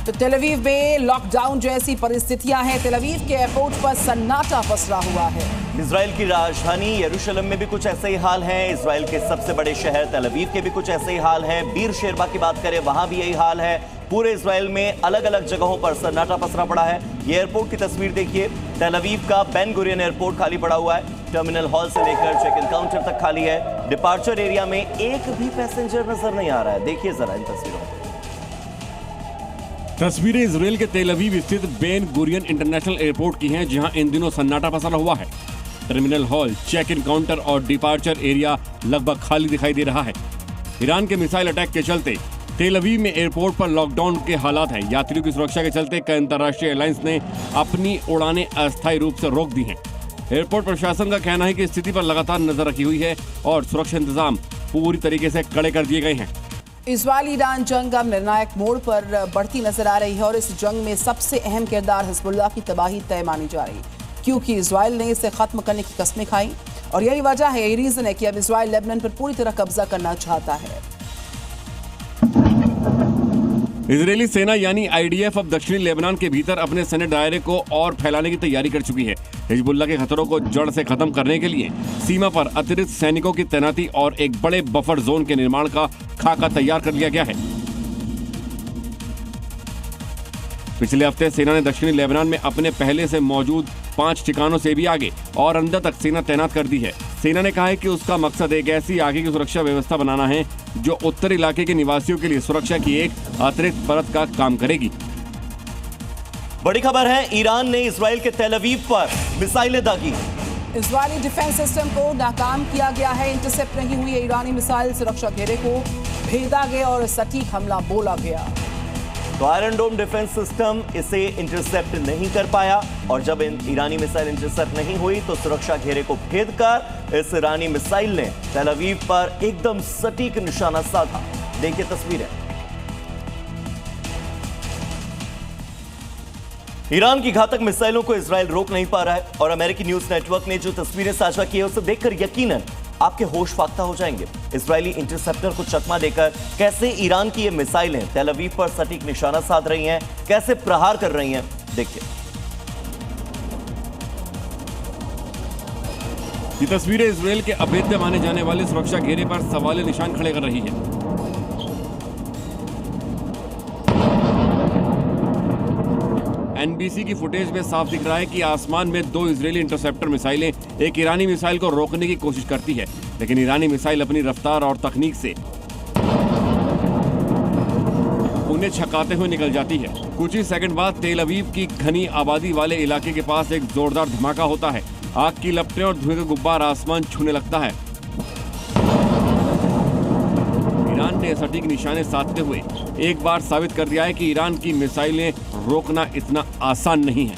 तो तेल अवीव में लॉकडाउन जैसी परिस्थितियां हैं। तेल अवीव के एयरपोर्ट पर सन्नाटा पसरा हुआ है। इजराइल की राजधानी यरूशलेम में भी कुछ ऐसे ही हाल है। इजराइल के सबसे बड़े शहर तेल अवीव के भी कुछ ऐसे ही हाल है। बीर शेरबा की बात करें, वहां भी यही हाल है। पूरे इजराइल में अलग अलग जगहों पर सन्नाटा पसरा पड़ा है। ये एयरपोर्ट की तस्वीर देखिए। तेल अवीव का बेन गुरियन एयरपोर्ट खाली पड़ा हुआ है। टर्मिनल हॉल से लेकर चेक इन काउंटर तक खाली है। डिपार्चर एरिया में एक भी पैसेंजर नजर नहीं आ रहा है। देखिए जरा इन तस्वीरों में। तस्वीरें इजराइल के तेल अवीव स्थित बेन गुरियन इंटरनेशनल एयरपोर्ट की हैं, जहां इन दिनों सन्नाटा पसरा हुआ है। Terminal hall, check in counter और डिपार्चर एरिया लगभग खाली दिखाई दे रहा है। ईरान के मिसाइल अटैक के चलते तेल अवीव में एयरपोर्ट पर लॉकडाउन के हालात हैं। यात्रियों की सुरक्षा के चलते कई अंतर्राष्ट्रीय एयरलाइंस ने अपनी उड़ानें अस्थायी रूप से रोक दी हैं। एयरपोर्ट प्रशासन का कहना है कि स्थिति पर लगातार नजर रखी हुई है और सुरक्षा इंतजाम पूरी तरीके से कड़े कर दिए गए हैं। इजराइल ईरान जंग अब निर्णायक मोड़ पर बढ़ती नजर आ रही है और इस जंग में सबसे अहम किरदार हिजबुल्लाह की तबाही तय मानी जा रही है, क्योंकि इजराइल ने इसे खत्म करने की कस्में खाई और यही वजह है, यही रीजन है कि अब इजराइल लेबनान पर पूरी तरह कब्जा करना चाहता है। इजरायली सेना यानी आईडीएफ अब दक्षिणी लेबनान के भीतर अपने सैन्य दायरे को और फैलाने की तैयारी कर चुकी है। हिजबुल्लाह के खतरों को जड़ से खत्म करने के लिए सीमा पर अतिरिक्त सैनिकों की तैनाती और एक बड़े बफर जोन के निर्माण का खाका तैयार कर लिया गया है। पिछले हफ्ते सेना ने दक्षिणी लेबनान में अपने पहले से मौजूद 5 ठिकानों से भी आगे और अंदर तक सेना तैनात कर दी है। सेना ने कहा है कि उसका मकसद एक ऐसी आगे की सुरक्षा व्यवस्था बनाना है जो उत्तरी इलाके के निवासियों के लिए सुरक्षा की एक अतिरिक्त परत का काम करेगी। बड़ी खबर है, ईरान ने इजराइल के तेल अवीव पर मिसाइलें दागी। इजरायली डिफेंस सिस्टम को नाकाम किया गया है। इंटरसेप्ट नहीं हुई है ईरानी मिसाइल। सुरक्षा घेरे को भेदा गया और सटीक हमला बोला गया। तो आयरन डोम डिफेंस सिस्टम इसे इंटरसेप्ट नहीं कर पाया और जब ईरानी मिसाइल इंटरसेप्ट नहीं हुई तो सुरक्षा घेरे को भेदकर इस ईरानी मिसाइल ने तेल अवीव पर एकदम सटीक निशाना साधा। देखिए तस्वीरें। ईरान की घातक मिसाइलों को इजराइल रोक नहीं पा रहा है और अमेरिकी न्यूज नेटवर्क ने जो तस्वीरें साझा की है उसे देखकर यकीनन आपके होश फाख्ता हो जाएंगे। इजरायली इंटरसेप्टर को चकमा देकर कैसे ईरान की ये मिसाइलें तेल अवीव पर सटीक निशाना साध रही हैं, कैसे प्रहार कर रही हैं, देखिए। ये तस्वीरें इजराइल के अभेद्य माने जाने वाले सुरक्षा घेरे पर सवालिया निशान खड़े कर रही है। एनबीसी की फुटेज में साफ दिख रहा है कि आसमान में 2 इजरायली इंटरसेप्टर मिसाइलें एक ईरानी मिसाइल को रोकने की कोशिश करती है, लेकिन ईरानी मिसाइल अपनी रफ्तार और तकनीक से उन्हें छकाते हुए निकल जाती है। कुछ ही सेकंड बाद तेल अवीव की घनी आबादी वाले इलाके के पास एक जोरदार धमाका होता है। आग की लपटें और धुएं का गुब्बार आसमान छूने लगता है। ईरान ने सटीक निशाने साधते हुए एक बार साबित कर दिया है कि ईरान की मिसाइलें रोकना इतना आसान नहीं है।